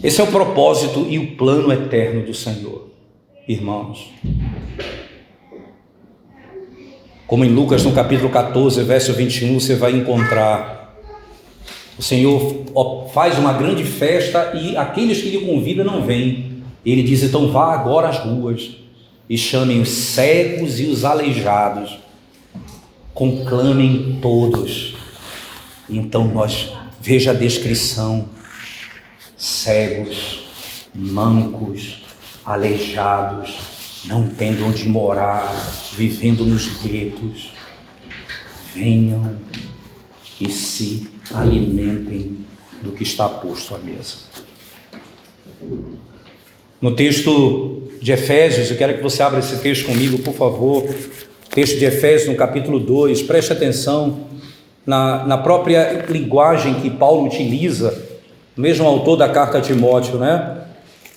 Esse é o propósito e o plano eterno do Senhor, irmãos. Como em Lucas, no capítulo 14, verso 21, você vai encontrar: o Senhor faz uma grande festa e aqueles que lhe convidam não vêm. Ele diz: então vá agora às ruas e chamem os cegos e os aleijados, conclamem todos. Então veja a descrição: cegos, mancos, aleijados, não tendo onde morar, vivendo nos guetos, venham e se alimentem do que está posto à mesa. No texto de Efésios, eu quero que você abra esse texto comigo, por favor. Texto de Efésios, no capítulo 2, preste atenção na própria linguagem que Paulo utiliza, o mesmo autor da carta a Timóteo, né?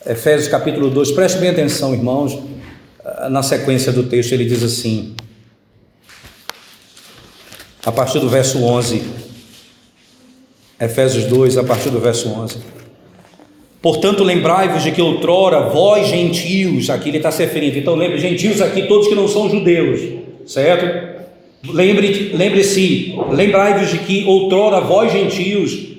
Efésios capítulo 2, preste bem atenção, irmãos, na sequência do texto. Ele diz assim, a partir do verso 11, Efésios 2, a partir do verso 11: portanto, lembrai-vos de que outrora vós gentios, aqui ele está se referindo, então lembre, gentios aqui, todos que não são judeus, certo? Lembrai-vos de que outrora vós gentios,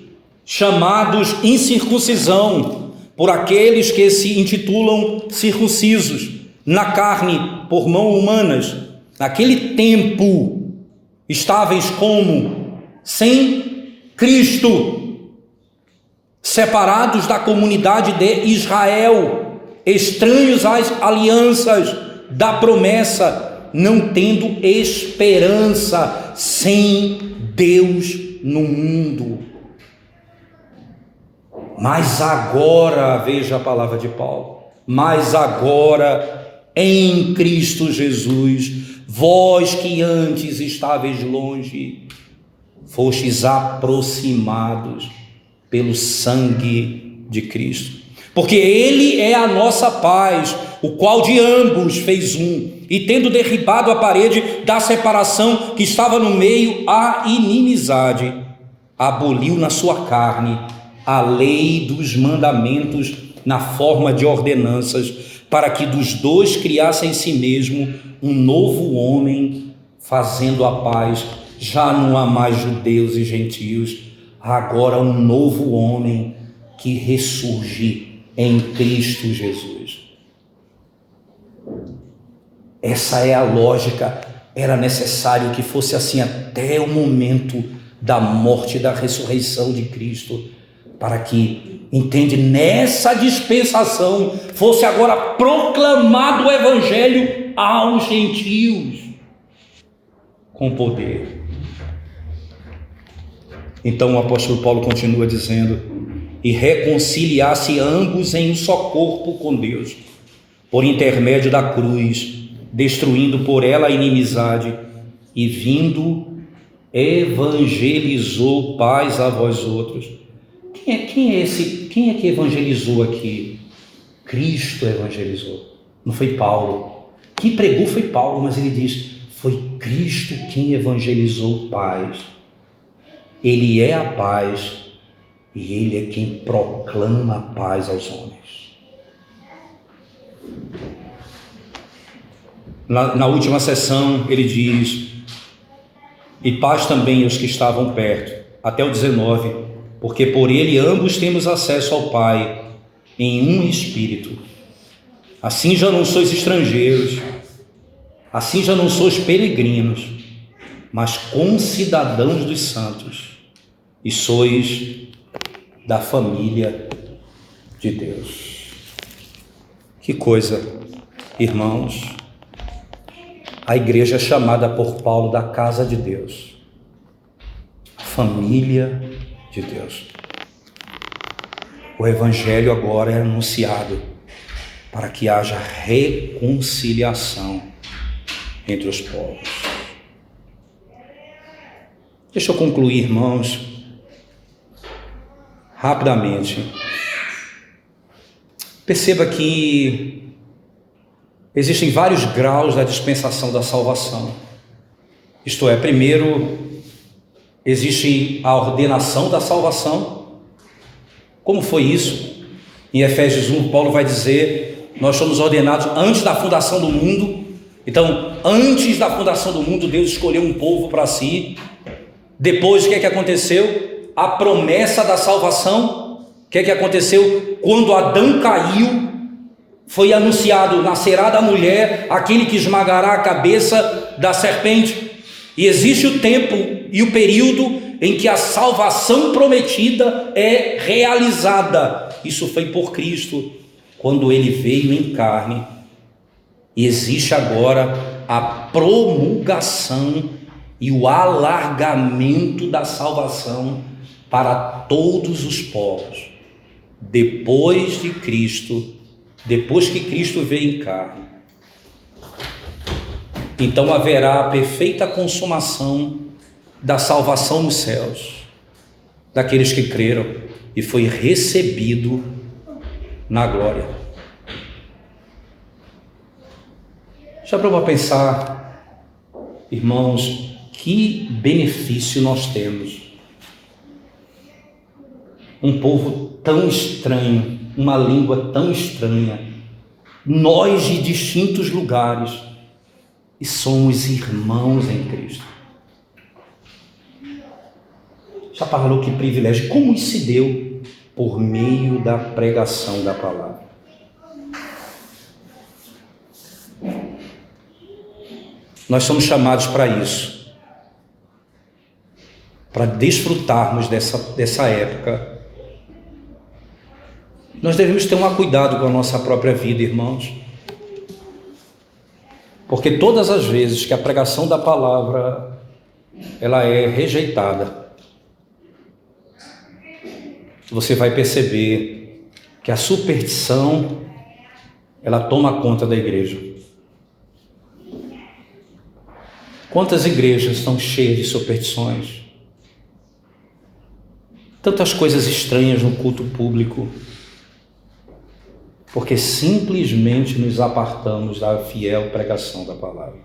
chamados incircuncisão, por aqueles que se intitulam circuncisos, na carne, por mãos humanas, naquele tempo, estáveis como? Sem Cristo, separados da comunidade de Israel, estranhos às alianças da promessa, não tendo esperança, sem Deus no mundo. Mas agora, veja a palavra de Paulo, mas agora em Cristo Jesus, vós que antes estáveis longe, fostes aproximados pelo sangue de Cristo, porque Ele é a nossa paz, o qual de ambos fez um, e tendo derribado a parede da separação que estava no meio, a inimizade, aboliu na sua carne a lei dos mandamentos na forma de ordenanças, para que dos dois criasse em si mesmo um novo homem, fazendo a paz. Já não há mais judeus e gentios, agora um novo homem que ressurge em Cristo Jesus. Essa é a lógica. Era necessário que fosse assim até o momento da morte e da ressurreição de Cristo, para que, entende, nessa dispensação fosse agora proclamado o evangelho aos gentios com poder. Então o apóstolo Paulo continua dizendo: e reconciliasse ambos em um só corpo com Deus, por intermédio da cruz, destruindo por ela a inimizade, e vindo evangelizou paz a vós outros. Quem é que evangelizou aqui? Cristo evangelizou, não foi Paulo. Quem pregou foi Paulo, mas ele diz, foi Cristo quem evangelizou paz. Ele é a paz e ele é quem proclama a paz aos homens. Na última sessão ele diz, e paz também aos que estavam perto, até o 19, porque por ele ambos temos acesso ao Pai em um Espírito. Assim já não sois estrangeiros, assim já não sois peregrinos, mas concidadãos dos santos, e sois da família de Deus. Que coisa, irmãos! A igreja é chamada por Paulo da casa de Deus, a família de Deus. O evangelho agora é anunciado para que haja reconciliação entre os povos. Deixa eu concluir, irmãos, rapidamente. Perceba que existem vários graus da dispensação da salvação. Isto é, primeiro, existe a ordenação da salvação. Como foi isso? Em Efésios 1, Paulo vai dizer, nós somos ordenados antes da fundação do mundo. Então, antes da fundação do mundo, Deus escolheu um povo para si. Depois, o que é que aconteceu? A promessa da salvação. O que é que aconteceu? Quando Adão caiu, foi anunciado, nascerá da mulher aquele que esmagará a cabeça da serpente. E existe o tempo e o período em que a salvação prometida é realizada. Isso foi por Cristo, quando ele veio em carne. E existe agora a promulgação e o alargamento da salvação para todos os povos. Depois de Cristo, depois que Cristo veio em carne, então haverá a perfeita consumação da salvação nos céus, daqueles que creram e foi recebido na glória. Já parou para pensar, irmãos, que benefício nós temos? Um povo tão estranho, uma língua tão estranha, nós de distintos lugares, e somos irmãos em Cristo. Já falou que privilégio? Como isso se deu? Por meio da pregação da palavra. Nós somos chamados para isso, para desfrutarmos dessa época. Nós devemos ter um cuidado com a nossa própria vida, irmãos, porque todas as vezes que a pregação da palavra ela é rejeitada, você vai perceber que a superstição ela toma conta da igreja. Quantas igrejas estão cheias de superstições? Tantas coisas estranhas no culto público, porque simplesmente nos apartamos da fiel pregação da palavra.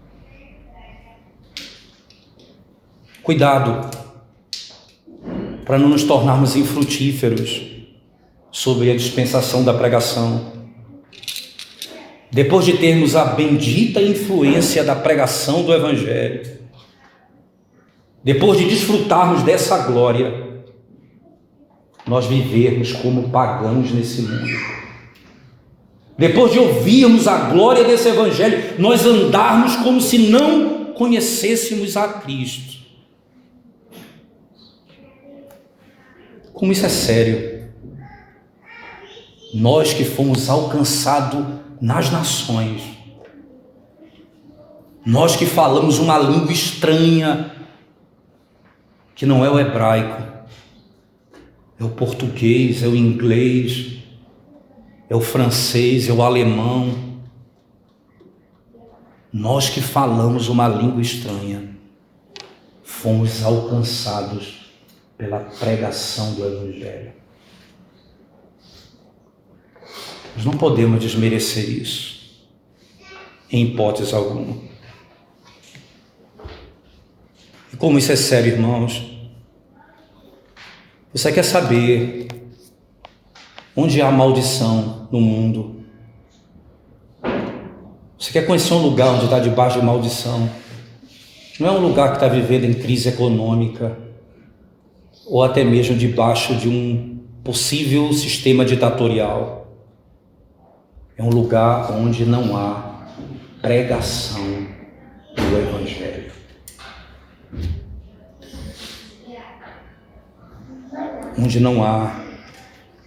Cuidado para não nos tornarmos infrutíferos sobre a dispensação da pregação. Depois de termos a bendita influência da pregação do Evangelho, depois de desfrutarmos dessa glória, nós vivermos como pagãos nesse mundo. Depois de ouvirmos a glória desse Evangelho, nós andarmos como se não conhecêssemos a Cristo. Como isso é sério. Nós que fomos alcançados nas nações, nós que falamos uma língua estranha, que não é o hebraico, é o português, é o inglês, é o francês, é o alemão. Nós que falamos uma língua estranha, fomos alcançados pela pregação do Evangelho. Nós não podemos desmerecer isso, em hipótese alguma. E como isso é sério, irmãos, você quer saber onde há maldição no mundo? Você quer conhecer um lugar onde está debaixo de maldição? Não é um lugar que está vivendo em crise econômica, ou até mesmo debaixo de um possível sistema ditatorial. É um lugar onde não há pregação do Evangelho. Onde não há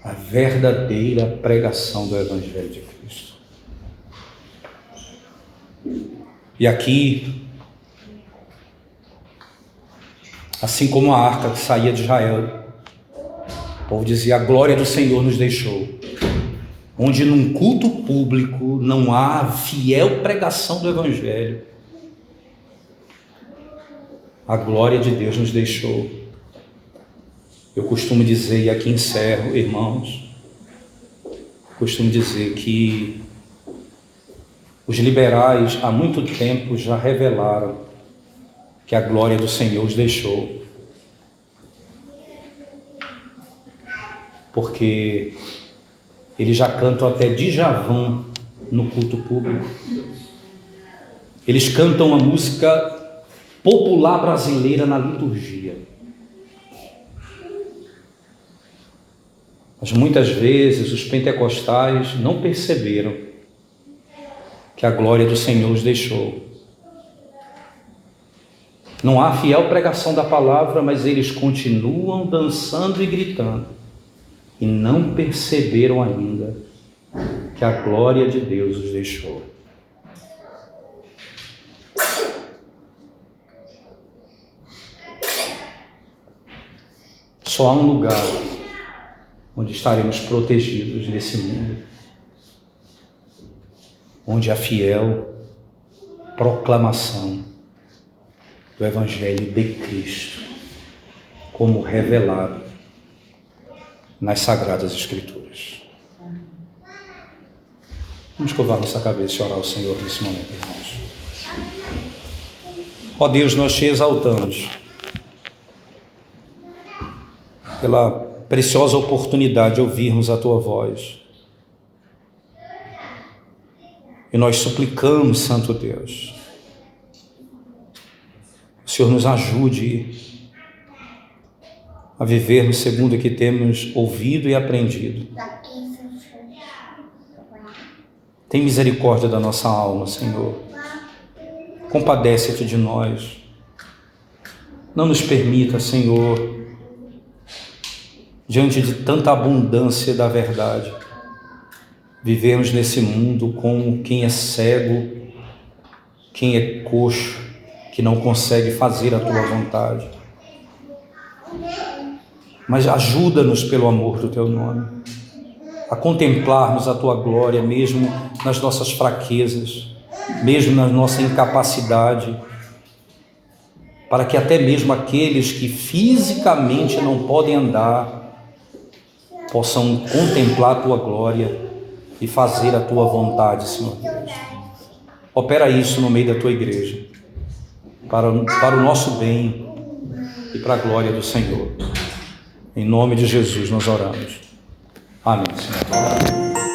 a verdadeira pregação do Evangelho de Cristo. E aqui, assim como a arca que saía de Israel, o povo dizia: a glória do Senhor nos deixou. Onde num culto público não há fiel pregação do Evangelho, a glória de Deus nos deixou. Eu costumo dizer, e aqui encerro, irmãos, costumo dizer que os liberais há muito tempo já revelaram que a glória do Senhor os deixou. Porque eles já cantam até Djavan no culto público. Eles cantam a música popular brasileira na liturgia. Mas muitas vezes os pentecostais não perceberam que a glória do Senhor os deixou. Não há fiel pregação da palavra, mas eles continuam dançando e gritando. E não perceberam ainda que a glória de Deus os deixou. Só há um lugar onde estaremos protegidos nesse mundo, onde a fiel proclamação do Evangelho de Cristo, como revelado nas Sagradas Escrituras. Vamos curvar nossa cabeça e orar ao Senhor nesse momento, irmãos. Ó Deus, nós te exaltamos pela preciosa oportunidade de ouvirmos a Tua voz. E nós suplicamos, Santo Deus, que o Senhor nos ajude a vivermos segundo o que temos ouvido e aprendido. Tem misericórdia da nossa alma, Senhor. Compadece-te de nós. Não nos permita, Senhor, diante de tanta abundância da verdade, vivemos nesse mundo como quem é cego, quem é coxo, que não consegue fazer a Tua vontade. Mas ajuda-nos pelo amor do Teu nome, a contemplarmos a Tua glória, mesmo nas nossas fraquezas, mesmo na nossa incapacidade, para que até mesmo aqueles que fisicamente não podem andar, possam contemplar a Tua glória e fazer a Tua vontade, Senhor Deus. Opera isso no meio da Tua igreja, para o nosso bem e para a glória do Senhor. Em nome de Jesus nós oramos. Amém, Senhor.